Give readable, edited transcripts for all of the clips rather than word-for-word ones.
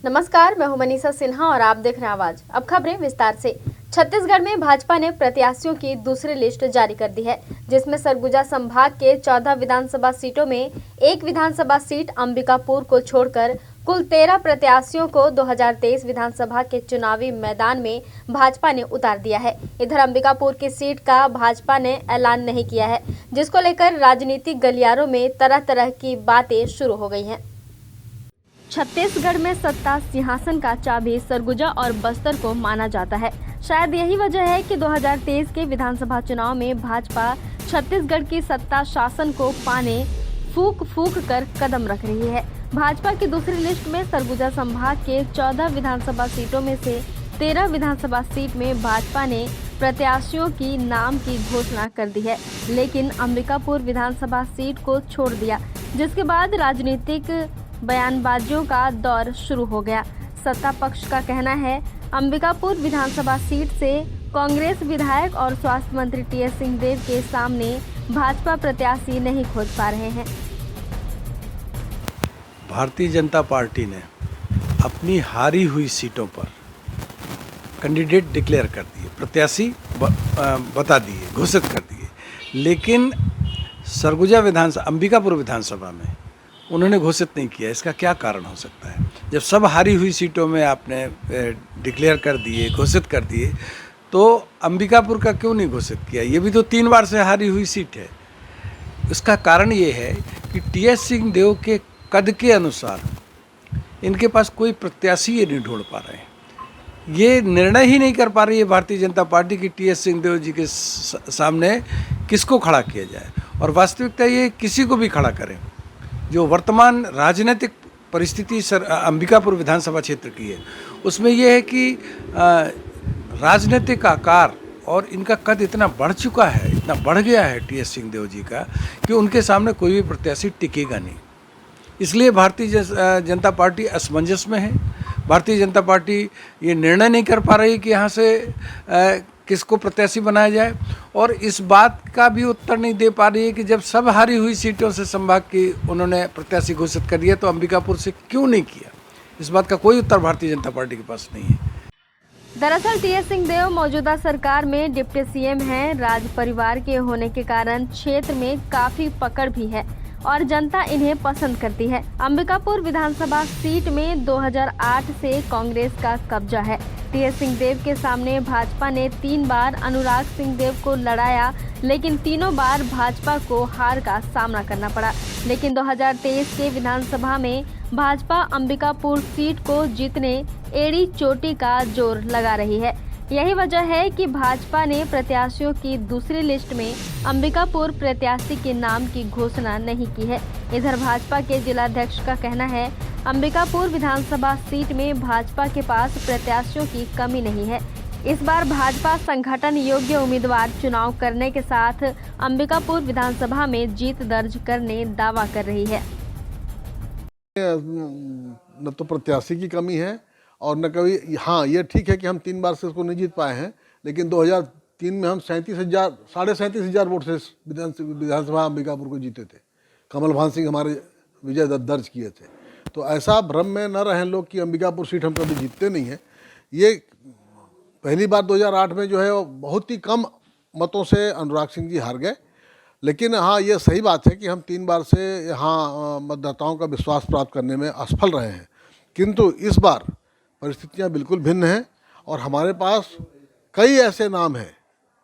नमस्कार, मैं हूं मनीषा सिन्हा और आप देख रहे हैं आवाज। अब खबरें विस्तार से। छत्तीसगढ़ में भाजपा ने प्रत्याशियों की दूसरी लिस्ट जारी कर दी है, जिसमें सरगुजा संभाग के 14 विधानसभा सीटों में एक विधानसभा सीट अंबिकापुर को छोड़कर कुल 13 प्रत्याशियों को 2023 विधानसभा के चुनावी मैदान में भाजपा ने उतार दिया है। इधर अंबिकापुर की सीट का भाजपा ने ऐलान नहीं किया है, जिसको लेकर राजनीतिक गलियारों में तरह तरह की बातें शुरू हो गई हैं। छत्तीसगढ़ में सत्ता सिंहासन का चाबी सरगुजा और बस्तर को माना जाता है। शायद यही वजह है कि 2023 के विधानसभा चुनाव में भाजपा छत्तीसगढ़ की सत्ता शासन को पाने फूंक फूंक कर कदम रख रही है। भाजपा की दूसरी लिस्ट में सरगुजा संभाग के 14 विधानसभा सीटों में से 13 विधानसभा सीट में भाजपा ने प्रत्याशियों की नाम की घोषणा कर दी है, लेकिन अंबिकापुर विधानसभा सीट को छोड़ दिया, जिसके बाद राजनीतिक बयानबाजियों का दौर शुरू हो गया। सत्ता पक्ष का कहना है अंबिकापुर विधानसभा सीट से कांग्रेस विधायक और स्वास्थ्य मंत्री टीएस सिंहदेव के सामने भाजपा प्रत्याशी नहीं खोज पा रहे हैं। भारतीय जनता पार्टी ने अपनी हारी हुई सीटों पर कैंडिडेट डिक्लेयर कर दिए, प्रत्याशी बता दिए, घोषित कर दिए, लेकिन सरगुजा विधानसभा, अंबिकापुर विधानसभा में उन्होंने घोषित नहीं किया। इसका क्या कारण हो सकता है? जब सब हारी हुई सीटों में आपने डिक्लेयर कर दिए, घोषित कर दिए, तो अंबिकापुर का क्यों नहीं घोषित किया? ये भी तो 3 बार से हारी हुई सीट है। इसका कारण ये है कि टीएस सिंहदेव के कद के अनुसार इनके पास कोई प्रत्याशी ये नहीं ढूंढ पा रहे हैं। ये निर्णय ही नहीं कर पा रही है भारतीय जनता पार्टी की टीएस सिंहदेव जी के सामने किसको खड़ा किया जाए, और वास्तविकता ये किसी को भी खड़ा करें। जो वर्तमान राजनीतिक परिस्थिति अंबिकापुर विधानसभा क्षेत्र की है, उसमें यह है कि राजनीतिक आकार और इनका कद इतना बढ़ चुका है, इतना बढ़ गया है टीएस सिंहदेव जी का, कि उनके सामने कोई भी प्रत्याशी टिकेगा नहीं। इसलिए भारतीय जनता पार्टी असमंजस में है। भारतीय जनता पार्टी ये निर्णय नहीं कर पा रही कि यहाँ से किसको प्रत्याशी बनाया जाए, और इस बात का भी उत्तर नहीं दे पा रही है कि जब सब हारी हुई सीटों से संभाग की उन्होंने प्रत्याशी घोषित कर दिया, तो अंबिकापुर से क्यों नहीं किया? इस बात का कोई उत्तर भारतीय जनता पार्टी के पास नहीं है। दरअसल टीएस सिंहदेव मौजूदा सरकार में डिप्टी सीएम हैं। राज परिवार के होने के कारण क्षेत्र में काफी पकड़ भी है और जनता इन्हें पसंद करती है। अंबिकापुर विधानसभा सीट में 2008 से कांग्रेस का कब्जा है। टीएस सिंहदेव के सामने भाजपा ने 3 बार अनुराग सिंहदेव को लड़ाया, लेकिन तीनों बार भाजपा को हार का सामना करना पड़ा। लेकिन 2023 के विधानसभा में भाजपा अंबिकापुर सीट को जीतने एड़ी चोटी का जोर लगा रही है। यही वजह है कि भाजपा ने प्रत्याशियों की दूसरी लिस्ट में अंबिकापुर प्रत्याशी के नाम की घोषणा नहीं की है। इधर भाजपा के जिलाध्यक्ष का कहना है अंबिकापुर विधानसभा सीट में भाजपा के पास प्रत्याशियों की कमी नहीं है। इस बार भाजपा संगठन योग्य उम्मीदवार चुनाव करने के साथ अंबिकापुर विधानसभा में जीत दर्ज करने दावा कर रही है। न तो प्रत्याशी की कमी है और न कभी, हाँ ये ठीक है कि हम 3 बार से उसको नहीं जीत पाए हैं, लेकिन 2003 में हम 37,000 वोट से विधानसभा अंबिकापुर को जीते थे। कमल भान सिंह हमारे विजय दर्ज किए थे। तो ऐसा भ्रम में न रहें लोग कि अंबिकापुर सीट हम कभी जीतते नहीं हैं। ये पहली बार 2008 में जो है वो बहुत ही कम मतों से अनुराग सिंह जी हार गए, लेकिन हाँ ये सही बात है कि हम 3 बार से यहाँ मतदाताओं का विश्वास प्राप्त करने में असफल रहे हैं। किंतु इस बार परिस्थितियाँ बिल्कुल भिन्न हैं और हमारे पास कई ऐसे नाम हैं।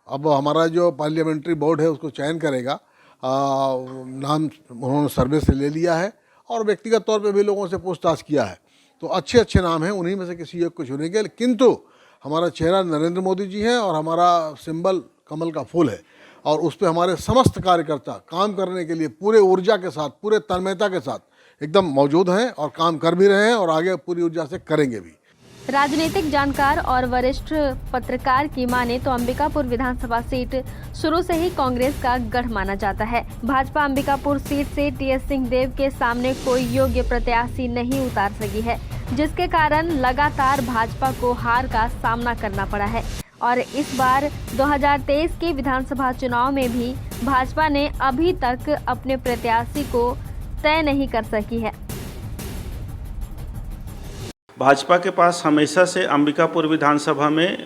अब हमारा जो पार्लियामेंट्री बोर्ड है उसको चयन करेगा, नाम उन्होंने सर्वे से ले लिया है और व्यक्तिगत तौर पे भी लोगों से पूछताछ किया है। तो अच्छे अच्छे नाम हैं, उन्हीं में से किसी एक को चुनेंगे। किंतु हमारा चेहरा नरेंद्र मोदी जी है और हमारा सिंबल कमल का फूल है, और उस पर हमारे समस्त कार्यकर्ता काम करने के लिए पूरे ऊर्जा के साथ, पूरे तन्मयता के साथ एकदम मौजूद हैं और काम कर भी रहे हैं और आगे पूरी ऊर्जा से करेंगे भी। राजनीतिक जानकार और वरिष्ठ पत्रकार की माने तो अंबिकापुर विधानसभा सीट शुरू से ही कांग्रेस का गढ़ माना जाता है। भाजपा अंबिकापुर सीट से टीएस सिंहदेव के सामने कोई योग्य प्रत्याशी नहीं उतार सकी है, जिसके कारण लगातार भाजपा को हार का सामना करना पड़ा है। और इस बार 2023 के विधानसभा चुनाव में भी भाजपा ने अभी तक अपने प्रत्याशी को तय नहीं कर सकी है। भाजपा के पास हमेशा से अंबिकापुर विधानसभा में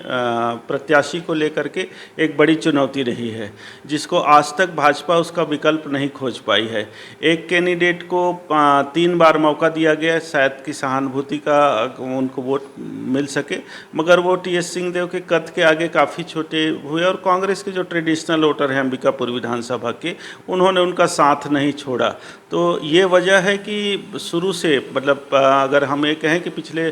प्रत्याशी को लेकर के एक बड़ी चुनौती रही है, जिसको आज तक भाजपा उसका विकल्प नहीं खोज पाई है। एक कैंडिडेट को 3 बार मौका दिया गया, शायद कि सहानुभूति का उनको वोट मिल सके, मगर वो टीएस सिंहदेव के कद के आगे काफ़ी छोटे हुए और कांग्रेस के जो ट्रेडिशनल वोटर हैं अंबिकापुर विधानसभा के, उन्होंने उनका साथ नहीं छोड़ा। तो ये वजह है कि शुरू से मतलब अगर हम ये कहें कि पिछले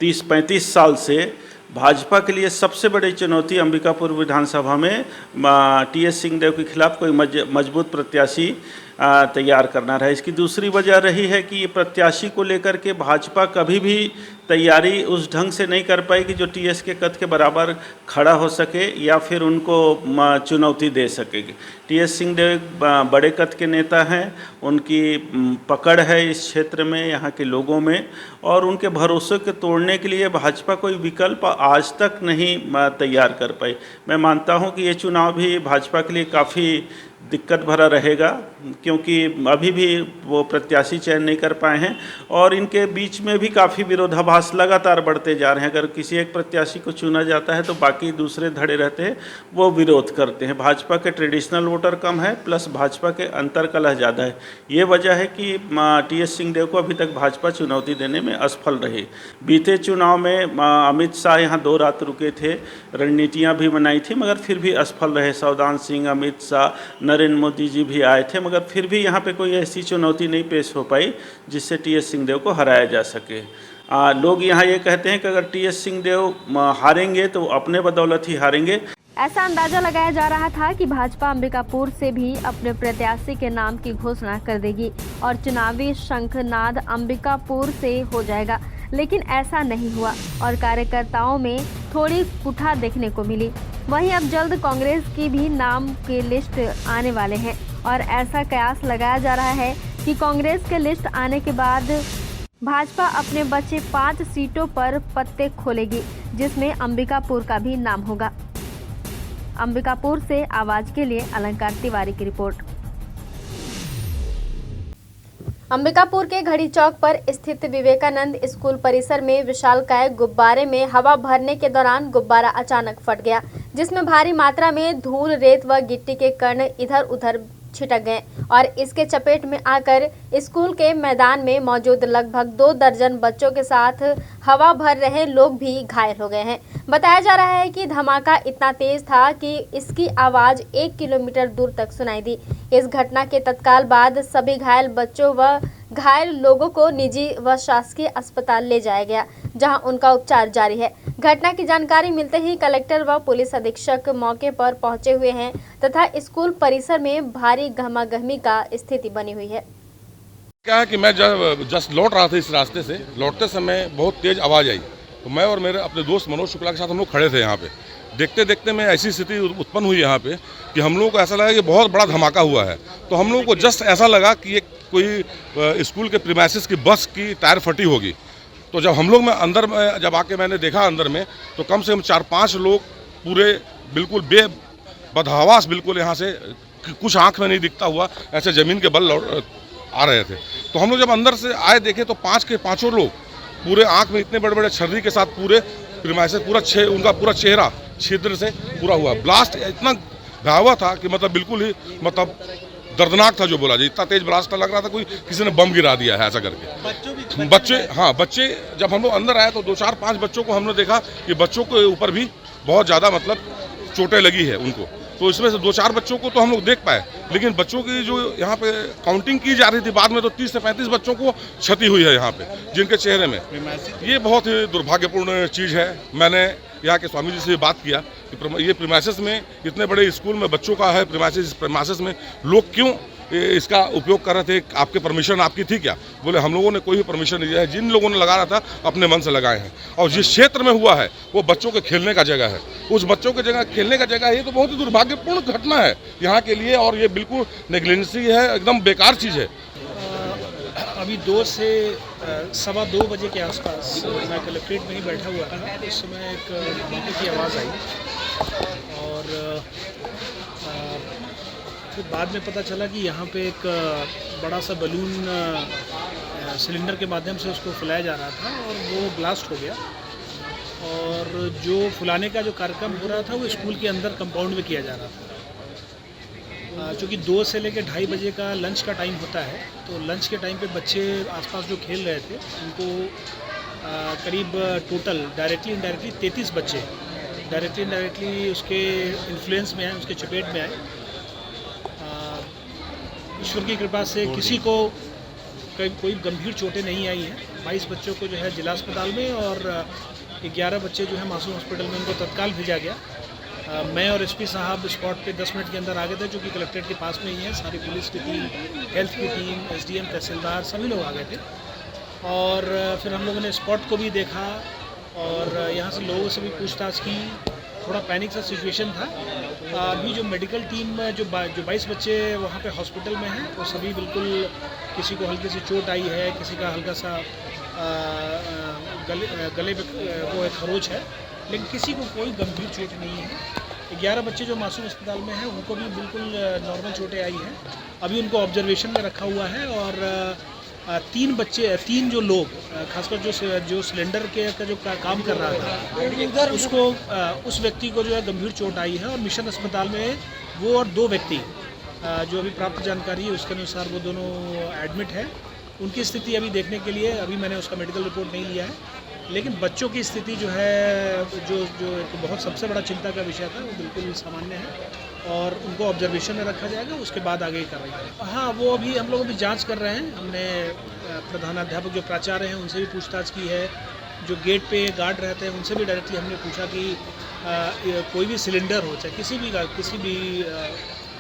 30-35 साल से भाजपा के लिए सबसे बड़ी चुनौती अंबिकापुर विधानसभा में टीएस सिंहदेव के खिलाफ कोई मजबूत प्रत्याशी तैयार करना रहा। इसकी दूसरी वजह रही है कि ये प्रत्याशी को लेकर के भाजपा कभी भी तैयारी उस ढंग से नहीं कर पाई कि जो टीएस के कद के बराबर खड़ा हो सके या फिर उनको चुनौती दे सकेगी। टीएस सिंहदेव एक बड़े कद के नेता हैं, उनकी पकड़ है इस क्षेत्र में, यहाँ के लोगों में, और उनके भरोसे को तोड़ने के लिए भाजपा कोई विकल्प आज तक नहीं तैयार कर पाई। मैं मानता हूँ कि ये चुनाव भी भाजपा के लिए काफ़ी दिक्कत भरा रहेगा, क्योंकि अभी भी वो प्रत्याशी चयन नहीं कर पाए हैं और इनके बीच में भी काफ़ी विरोधाभास लगातार बढ़ते जा रहे हैं। अगर किसी एक प्रत्याशी को चुना जाता है तो बाकी दूसरे धड़े रहते हैं, वो विरोध करते हैं। भाजपा के ट्रेडिशनल वोटर कम है, प्लस भाजपा के अंतर कलह ज़्यादा है। ये वजह है कि टीएस सिंहदेव को अभी तक भाजपा चुनौती देने में असफल रही। बीते चुनाव में अमित शाह यहाँ 2 रात रुके थे, रणनीतियाँ भी बनाई थी, मगर फिर भी असफल रहे। सौदान सिंह, अमित शाह, नरेंद्र मोदी जी भी आए थे, मगर फिर भी यहाँ पे कोई ऐसी चुनौती नहीं पेश हो पाई जिससे टीएस सिंहदेव को हराया जा सके। लोग यहाँ ये कहते हैं कि अगर टीएस सिंहदेव हारेंगे तो अपने बदौलत ही हारेंगे। ऐसा अंदाजा लगाया जा रहा था कि भाजपा अंबिकापुर से भी अपने प्रत्याशी के नाम की घोषणा कर देगी और चुनावी शंखनाद अंबिकापुर से हो जाएगा, लेकिन ऐसा नहीं हुआ और कार्यकर्ताओं में थोड़ी कुठा देखने को मिली। वहीं अब जल्द कांग्रेस की भी नाम की लिस्ट आने वाले हैं और ऐसा कयास लगाया जा रहा है कि कांग्रेस के लिस्ट आने के बाद भाजपा अपने बचे 5 सीटों पर पत्ते खोलेगी, जिसमें अंबिकापुर का भी नाम होगा। अंबिकापुर से आवाज के लिए अलंकार तिवारी की रिपोर्ट। अंबिकापुर के घड़ी चौक पर स्थित विवेकानंद स्कूल परिसर में विशालकाय गुब्बारे में हवा भरने के दौरान गुब्बारा अचानक फट गया, जिसमें भारी मात्रा में धूल, रेत व गिट्टी के कण इधर उधर छिटक गए और इसके चपेट में आकर स्कूल के मैदान में मौजूद लगभग 2 दर्जन बच्चों के साथ हवा भर रहे लोग भी घायल हो गए हैं। बताया जा रहा है कि धमाका इतना तेज था कि इसकी आवाज़ 1 किलोमीटर दूर तक सुनाई दी। इस घटना के तत्काल बाद सभी घायल बच्चों व घायल लोगों को निजी व शासकीय अस्पताल ले जाया गया, जहां उनका उपचार जारी है। घटना की जानकारी मिलते ही कलेक्टर व पुलिस अधीक्षक मौके पर पहुंचे हुए हैं तथा स्कूल परिसर में भारी गहमागहमी का स्थिति बनी हुई है। क्या है कि मैं जस्ट लौट रहा था, इस रास्ते से लौटते समय बहुत तेज आवाज़ आई, तो मैं और मेरे अपने दोस्त मनोज शुक्ला के साथ हम लोग खड़े थे यहाँ पे। देखते देखते में ऐसी स्थिति उत्पन्न हुई यहाँ पे कि हम लोगों को ऐसा लगा कि बहुत बड़ा धमाका हुआ है। तो हम लोगों को जस्ट ऐसा लगा कि ये कोई स्कूल के प्रीमाइसेस की बस की टायर फटी होगी। तो जब हम लोग में अंदर में जब आके मैंने देखा अंदर में, तो कम से कम 4-5 लोग पूरे बिल्कुल बेबदहवास, बिल्कुल यहाँ से कुछ आँख में नहीं दिखता हुआ ऐसे ज़मीन के बल आ रहे थे। तो हम लोग जब अंदर से आए देखे तो 5 के 5 लोग पूरे आँख में इतने बड़े बड़े छर्री के साथ पूरे प्रीमाइसेस उनका पूरा चेहरा छिद्र से पूरा हुआ। ब्लास्ट इतना भयावह था कि मतलब बिल्कुल ही मतलब दर्दनाक था, जो बोला जी, इतना तेज ब्लास्ट लग रहा था कोई किसी ने बम गिरा दिया है ऐसा करके। बच्चे जब हम लोग अंदर आए तो 2-4-5 बच्चों को हमने देखा कि बच्चों के ऊपर भी बहुत ज़्यादा मतलब चोटें लगी है उनको। तो इसमें से 2-4 बच्चों को तो हम लोग देख पाए, लेकिन बच्चों की जो यहाँ पे काउंटिंग की जा रही थी बाद में, तो 30 से 35 बच्चों को क्षति हुई है यहाँ पे जिनके चेहरे में। ये बहुत ही दुर्भाग्यपूर्ण चीज़ है। मैंने यहाँ के स्वामी जी से बात किया कि ये प्रीमाइसेस में इतने बड़े स्कूल में बच्चों का है प्रीमाइसेस में लोग क्यों इसका उपयोग कर रहे थे, आपके परमिशन आपकी थी क्या? बोले हम लोगों ने कोई भी परमिशन नहीं दिया है, जिन लोगों ने लगा रहा था अपने मन से लगाए हैं। और जिस क्षेत्र में हुआ है वो बच्चों के खेलने का जगह है, उस बच्चों के जगह खेलने का जगह है। ये तो बहुत ही दुर्भाग्यपूर्ण घटना है यहाँ के लिए और ये बिल्कुल नेग्लिजेंसी है, एकदम बेकार चीज़ है। अभी 2 से 2:15 बजे के आसपास मैं कलेक्ट्रेट में ही बैठा हुआ था। उस समय एक धमाके की आवाज़ आई और फिर बाद में पता चला कि यहाँ पे एक बड़ा सा बलून सिलेंडर के माध्यम से उसको फुलाया जा रहा था और वो ब्लास्ट हो गया। और जो फुलाने का जो कार्यक्रम हो रहा था वो स्कूल के अंदर कंपाउंड में किया जा रहा था। चूँकि 2 से लेकर 2:30 बजे का लंच का टाइम होता है, तो लंच के टाइम पे बच्चे आसपास जो खेल रहे थे उनको करीब टोटल डायरेक्टली इनडायरेक्टली 33 बच्चे डायरेक्टली इनडायरेक्टली उसके इन्फ्लुएंस में आए, उसके चपेट में आए। ईश्वर की कृपा से किसी को कोई गंभीर चोटें नहीं आई हैं। 22 बच्चों को जो है जिला अस्पताल में और 11 बच्चे जो है मासूम हॉस्पिटल में उनको तत्काल भेजा गया। मैं और एसपी साहब स्पॉट पे 10 मिनट के अंदर आ गए थे, जो कि कलेक्ट्रेट के पास में ही है। सारी पुलिस की टीम, हेल्थ की टीम, एसडीएम, तहसीलदार सभी लोग आ गए थे। और फिर हम लोगों ने स्पॉट को भी देखा और यहाँ से लोगों से भी पूछताछ की। थोड़ा पैनिक सा सिचुएशन था। अभी जो मेडिकल टीम जो 22 बच्चे वहाँ पे हॉस्पिटल में हैं, वो सभी बिल्कुल, किसी को हल्की सी चोट आई है, किसी का हल्का सा गले पे वो खरोच है, लेकिन किसी को कोई गंभीर चोट नहीं है। 11 बच्चे जो मासूम अस्पताल में हैं उनको भी बिल्कुल नॉर्मल चोटें आई हैं। अभी उनको ऑब्जर्वेशन में रखा हुआ है। और 3 जो लोग, खासकर जो सिलेंडर के का जो काम कर रहा था उसको, उस व्यक्ति को जो है गंभीर चोट आई है। और मिशन अस्पताल में वो और 2 व्यक्ति जो अभी प्राप्त जानकारी है उसके अनुसार वो दोनों एडमिट है। उनकी स्थिति अभी देखने के लिए, अभी मैंने उसका मेडिकल रिपोर्ट नहीं लिया है, लेकिन बच्चों की स्थिति जो है, जो एक बहुत सबसे बड़ा चिंता का विषय था, वो बिल्कुल सामान्य है और उनको ऑब्जर्वेशन में रखा जाएगा। उसके बाद आगे की कार्रवाई करेंगे। हाँ, वो अभी हम लोग अभी जांच कर रहे हैं। हमने प्रधानाध्यापक जो प्राचार्य हैं उनसे भी पूछताछ की है। जो गेट पे गार्ड रहते हैं उनसे भी डायरेक्टली हमने पूछा कि कोई भी सिलेंडर हो, चाहे किसी भी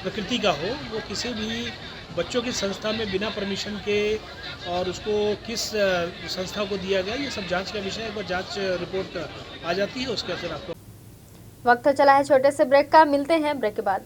प्रकृति का हो, वो किसी भी बच्चों की संस्था में बिना परमिशन के, और उसको किस संस्था को दिया गया, ये सब जांच का विषय है। एक बार जांच रिपोर्ट आ जाती है उसके फिर आपको। वक्त चला है छोटे से ब्रेक का, मिलते हैं ब्रेक के बाद।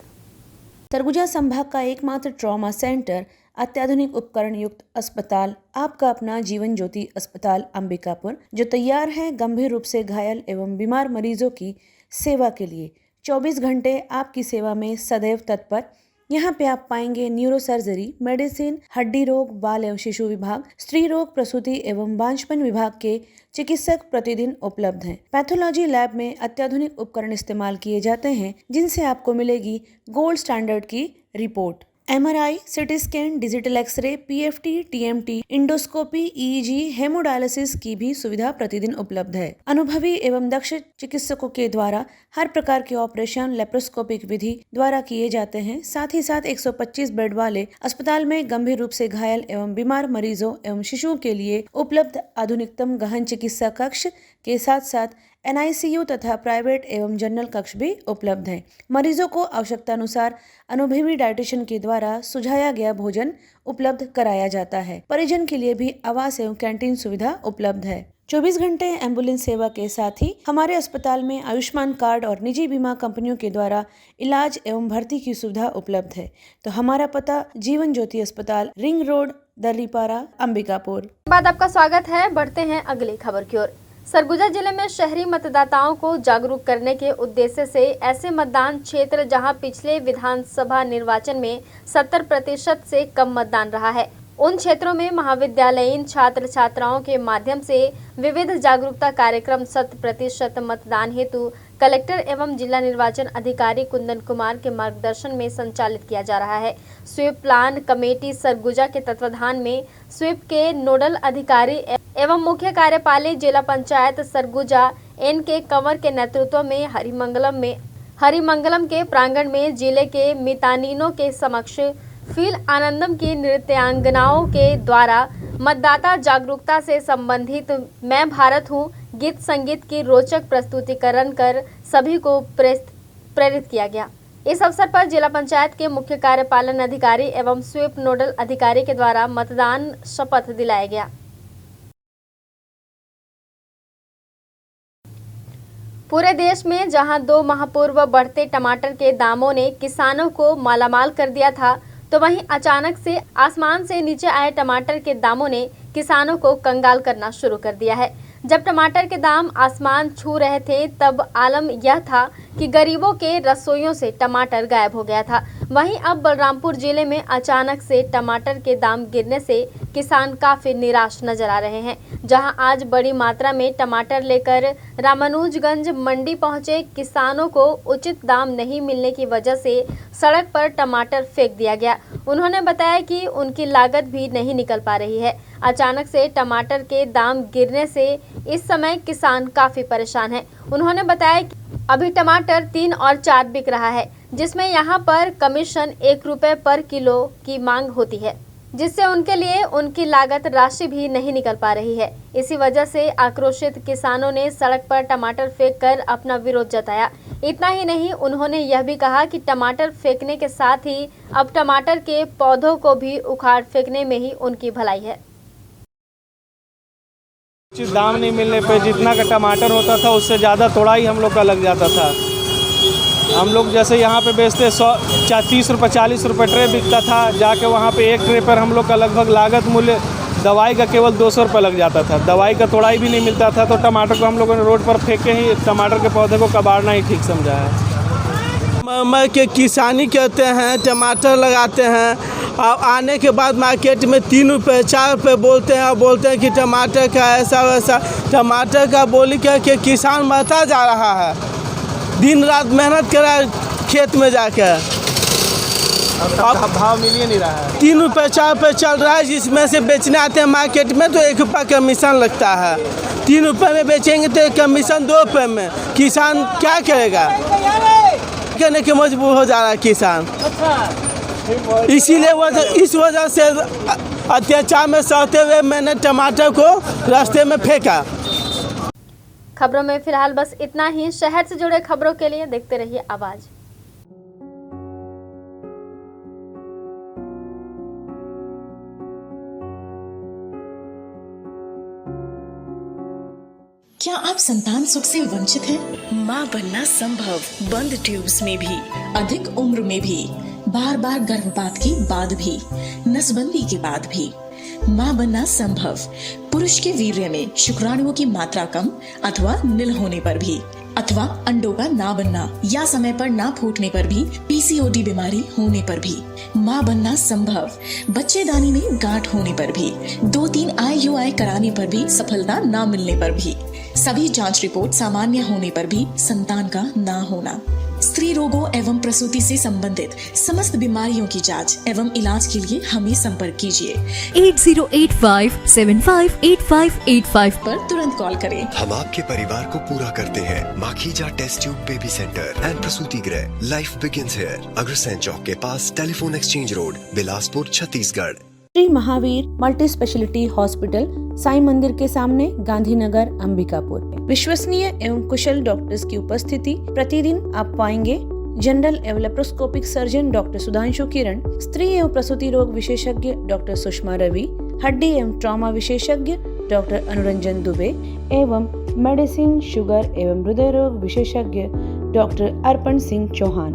सरगुजा संभाग का एकमात्र ट्रॉमा सेंटर, अत्याधुनिक उपकरण युक्त अस्पताल, आपका अपना जीवन ज्योति अस्पताल अंबिकापुर, जो तैयार है गंभीर रूप से घायल एवं बीमार मरीजों की सेवा के लिए। 24 घंटे आपकी सेवा में सदैव तत्पर। यहाँ पे आप पाएंगे न्यूरो सर्जरी, मेडिसिन, हड्डी रोग, बाल एवं शिशु विभाग, स्त्री रोग, प्रसूति एवं बांझपन विभाग के चिकित्सक प्रतिदिन उपलब्ध हैं। पैथोलॉजी लैब में अत्याधुनिक उपकरण इस्तेमाल किए जाते हैं, जिनसे आपको मिलेगी गोल्ड स्टैंडर्ड की report. MRI, CT scan, digital x ray, PFT, TMT, endoscopy, EEG, haemodialysis की भी सुविधा प्रतिदिन उपलब्ध है। अनुभवी एवं दक्ष चिकित्सकों के द्वारा हर प्रकार के ऑपरेशन लेप्रोस्कोपिक विधि द्वारा किए जाते हैं। साथ ही साथ 125 बेड वाले अस्पताल में गंभीर रूप से घायल एवं बीमार मरीजों एवं शिशुओं के लिए उपलब्ध आधुनिकतम गहन चिकित्सा कक्ष के साथ साथ NICU तथा प्राइवेट एवं जनरल कक्ष भी उपलब्ध हैं। मरीजों को आवश्यकता अनुसार अनुभवी डाइटिशियन के द्वारा सुझाया गया भोजन उपलब्ध कराया जाता है। परिजन के लिए भी आवास एवं कैंटीन सुविधा उपलब्ध है। 24 घंटे एम्बुलेंस सेवा के साथ ही हमारे अस्पताल में आयुष्मान कार्ड और निजी बीमा कंपनियों के द्वारा इलाज एवं भर्ती की सुविधा उपलब्ध है। तो हमारा पता जीवन ज्योति अस्पताल, रिंग रोड, दर्रीपारा, अंबिकापुर। बाद आपका स्वागत है। बढ़ते हैं अगली खबर की ओर। सरगुजा जिले में शहरी मतदाताओं को जागरूक करने के उद्देश्य से ऐसे मतदान क्षेत्र जहां पिछले विधानसभा निर्वाचन में 70% से कम मतदान रहा है, उन क्षेत्रों में महाविद्यालयीन छात्र छात्राओं के माध्यम से विविध जागरूकता कार्यक्रम 100% मतदान हेतु कलेक्टर एवं जिला निर्वाचन अधिकारी कुंदन कुमार के मार्गदर्शन में संचालित किया जा रहा है। स्वीप प्लान कमेटी सरगुजा के तत्वाधान में स्वीप के नोडल अधिकारी एवं मुख्य कार्यपाली जिला पंचायत सरगुजा NK कंवर के नेतृत्व में हरिमंगलम के प्रांगण में जिले के मितानिनों के समक्ष फील आनंदम की नृत्यांगनाओं के द्वारा मतदाता जागरूकता से संबंधित मैं भारत हूँ गीत संगीत की रोचक प्रस्तुतिकरण कर सभी को प्रेरित किया गया। इस अवसर पर जिला पंचायत के मुख्य कार्यपालन अधिकारी एवं स्वीप नोडल अधिकारी के द्वारा मतदान शपथ दिलाया गया। पूरे देश में जहां 2 माह पूर्व बढ़ते टमाटर के दामों ने किसानों को मालामाल कर दिया था, तो वहीं अचानक से आसमान से नीचे आए टमाटर के दामों ने किसानों को कंगाल करना शुरू कर दिया है। जब टमाटर के दाम आसमान छू रहे थे, तब आलम यह था कि गरीबों के रसोइयों से टमाटर गायब हो गया था। वहीं अब बलरामपुर जिले में अचानक से टमाटर के दाम गिरने से किसान काफी निराश नजर आ रहे हैं। जहां आज बड़ी मात्रा में टमाटर लेकर रामानुजगंज मंडी पहुंचे किसानों को उचित दाम नहीं मिलने की वजह से सड़क पर टमाटर फेंक दिया गया। उन्होंने बताया कि उनकी लागत भी नहीं निकल पा रही है। अचानक से टमाटर के दाम गिरने से इस समय किसान काफी परेशान हैं। उन्होंने बताया कि अभी टमाटर 3 और 4 बिक रहा है, जिसमें यहां पर कमीशन 1 रुपये पर किलो की मांग होती है, जिससे उनके लिए उनकी लागत राशि भी नहीं निकल पा रही है। इसी वजह से आक्रोशित किसानों ने सड़क पर टमाटर फेंककर अपना विरोध जताया। इतना ही नहीं, उन्होंने यह भी कहा कि टमाटर फेंकने के साथ ही अब टमाटर के पौधों को भी उखाड़ फेंकने में ही उनकी भलाई है। उचित दाम नहीं मिलने पे जितना का टमाटर होता था उससे ज़्यादा थोड़ा ही हम लोग का लग जाता था। हम लोग जैसे यहाँ पे बेचते 30 रुपये 40 रुपये ट्रे बिकता था, जाके वहाँ पे एक ट्रे पर हम लोग का लगभग लागत मूल्य दवाई का केवल 200 रुपये लग जाता था। दवाई का थोड़ा ही भी नहीं मिलता था, तो टमाटर को हम लोगों ने रोड पर फेंक के ही टमाटर के पौधे को कबाड़ना ही ठीक समझा है। के किसानी करते हैं, टमाटर लगाते हैं और आने के बाद मार्केट में 3 रुपये 4 रुपये बोलते हैं और बोलते हैं कि टमाटर का ऐसा वैसा। टमाटर का बोली करके किसान मरता जा रहा है, दिन रात मेहनत कर रहा है खेत में जाकर। अब भाव मिल ही नहीं रहा है। 3 रुपये 4 रुपये चल रहा है, जिसमें से बेचने आते हैं मार्केट में तो 1 रुपये कमीशन लगता है। 3 रुपये में बेचेंगे तो कमीशन 2 रुपये में। किसान क्या करेगा, करने के मजबूर हो जा रहा है किसान। इसीलिए इस वजह से अत्याचार में सहते हुए मैंने टमाटर को रास्ते में फेंका। खबरों में फिलहाल बस इतना ही। शहर से जुड़े खबरों के लिए देखते रहिए आवाज। क्या आप संतान सुख से वंचित हैं? माँ बनना संभव, बंद ट्यूब्स में भी, अधिक उम्र में भी, बार बार गर्भपात के बाद भी, नसबंदी के बाद भी। माँ बनना संभव, पुरुष के वीर्य में शुक्राणुओं की मात्रा कम अथवा नील होने पर भी, अथवा अंडों का ना बनना या समय पर ना फूटने पर भी, पीसीओडी बीमारी होने पर भी। माँ बनना संभव, बच्चेदानी में गांठ होने पर भी, 2-3 IUI कराने पर भी सफलता ना मिलने पर भी, सभी जांच रिपोर्ट सामान्य होने पर भी संतान का ना होना। स्त्री रोगों एवं प्रसूति से संबंधित समस्त बीमारियों की जांच एवं इलाज के लिए हमें संपर्क कीजिए 8085758585 पर तुरंत कॉल करें। हम आपके परिवार को पूरा करते हैं। Makhija test tube baby centre and प्रसूति गृह। Life begins here. Agrasen Chowk के पास, telephone exchange road, Bilaspur, Chhattisgarh. Shri Mahavir multi speciality hospital, Sai मंदिर के सामने, गांधीनगर, अंबिकापुर। विश्वसनीय एवं कुशल डॉक्टर्स की उपस्थिति। प्रतिदिन आप पाएंगे जनरल एवं लेप्रोस्कोपिक सर्जन डॉक्टर सुधांशु किरण, स्त्री एवं प्रसूति रोग विशेषज्ञ डॉक्टर सुषमा रवि, हड्डी एवं ट्रॉमा विशेषज्ञ डॉक्टर अनुरंजन दुबे एवं मेडिसिन, शुगर एवं हृदय रोग विशेषज्ञ डॉक्टर अर्पण सिंह चौहान।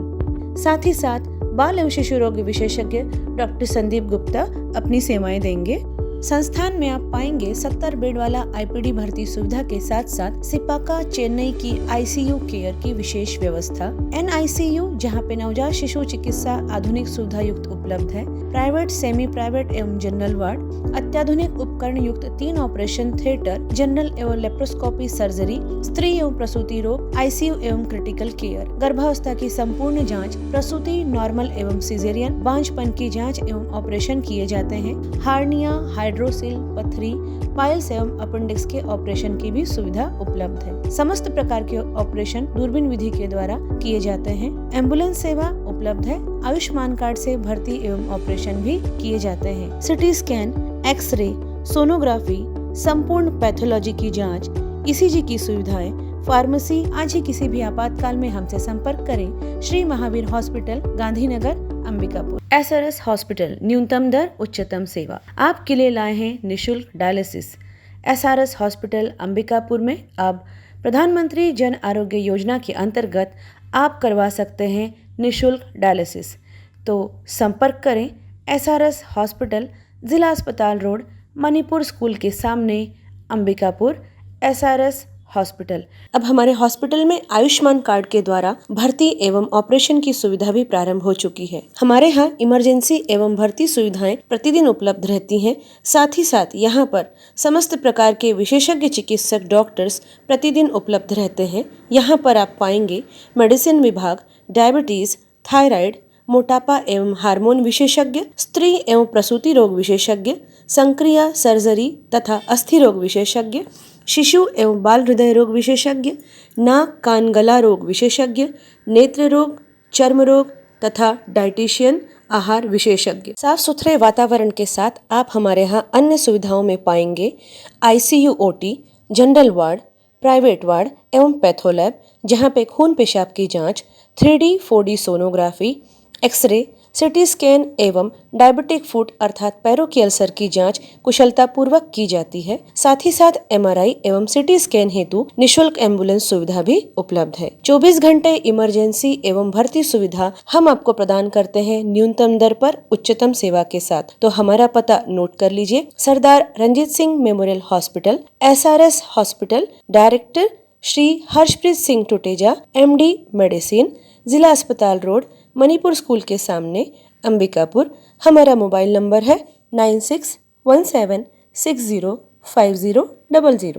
साथ ही साथ बाल एवं शिशु रोग विशेषज्ञ डॉक्टर संदीप गुप्ता अपनी सेवाएं देंगे। संस्थान में आप पाएंगे 70 बेड वाला IPD भर्ती सुविधा के साथ साथ सिपाका चेन्नई की ICU केयर की विशेष व्यवस्था, NICU जहां पे नवजात शिशु चिकित्सा आधुनिक सुविधा युक्त उपलब्ध है, प्राइवेट, सेमी प्राइवेट एवं जनरल वार्ड, अत्याधुनिक उपकरण युक्त 3 ऑपरेशन थिएटर, जनरल एवं लेप्रोस्कोपी सर्जरी, स्त्री एवं प्रसूति रोग, ICU एवं क्रिटिकल केयर, गर्भावस्था की संपूर्ण जाँच, प्रसूति, नॉर्मल एवं सिजेरियन, बांझपन की जाँच एवं ऑपरेशन किए जाते हैं। हार्निया, हाइड्रोसिल, पथरी, पाइल्स एवं अपेंडिक्स के ऑपरेशन की भी सुविधा उपलब्ध है। समस्त प्रकार के ऑपरेशन दूरबीन विधि के द्वारा किए जाते हैं। एम्बुलेंस सेवा उपलब्ध है। आयुष्मान कार्ड से भर्ती एवं ऑपरेशन भी किए जाते हैं। सिटी स्कैन, एक्सरे, सोनोग्राफी, संपूर्ण पैथोलॉजी की जांच, ECG की सुविधाएं, फार्मेसी। आज ही किसी भी आपातकाल में हमसे संपर्क करें। Shri Mahavir hospital, Gandhinagar, Ambikapur. SRS hospital, न्यूनतम दर, उच्चतम सेवा। आपके लिए लाए हैं निशुल्क डायलिसिस। SRS हॉस्पिटल अंबिकापुर में अब प्रधानमंत्री जन आरोग्य योजना के अंतर्गत आप करवा सकते हैं निशुल्क डायलिसिस। तो संपर्क करें SRS हॉस्पिटल, जिला अस्पताल रोड, मणिपुर स्कूल के सामने, अंबिकापुर। SRS hospital. अब हमारे हॉस्पिटल में आयुष्मान कार्ड के द्वारा भर्ती एवं ऑपरेशन की सुविधा भी प्रारंभ हो चुकी है। हमारे यहाँ इमरजेंसी एवं भर्ती सुविधाएं प्रतिदिन उपलब्ध रहती हैं। साथ ही साथ यहाँ पर समस्त प्रकार के विशेषज्ञ चिकित्सक डॉक्टर्स प्रतिदिन उपलब्ध रहते हैं। यहाँ पर आप पाएंगे मेडिसिन विभाग, डायबिटीज, थायराइड, मोटापा एवं हार्मोन विशेषज्ञ, स्त्री एवं प्रसूति रोग विशेषज्ञ, संक्रिया, सर्जरी तथा अस्थि रोग विशेषज्ञ, शिशु एवं बाल हृदय रोग विशेषज्ञ, नाक कान गला रोग विशेषज्ञ, नेत्र रोग, चर्म रोग तथा डाइटिशियन, आहार विशेषज्ञ। साफ सुथरे वातावरण के साथ आप हमारे यहाँ अन्य सुविधाओं में पाएंगे ICU, OT, general ward, private ward एवं पैथोलैब, जहाँ पे खून पेशाब की जांच, 3D 4D sonography, x ray, CT scan एवं डायबिटिक फुट अर्थात पैरों की अल्सर की जांच कुशलता पूर्वक की जाती है। साथ ही साथ MRI एवं सिटी स्कैन हेतु निशुल्क एम्बुलेंस सुविधा भी उपलब्ध है। 24 घंटे इमरजेंसी एवं भर्ती सुविधा हम आपको प्रदान करते हैं न्यूनतम दर पर उच्चतम सेवा के साथ। तो हमारा पता नोट कर लीजिए। Sardar Ranjit Singh memorial hospital, SRS hospital, director Shri Harshpreet Singh Tuteja, MD medicine, जिला अस्पताल रोड, मणिपुर स्कूल के सामने, अंबिकापुर। हमारा मोबाइल नंबर है 9617605000।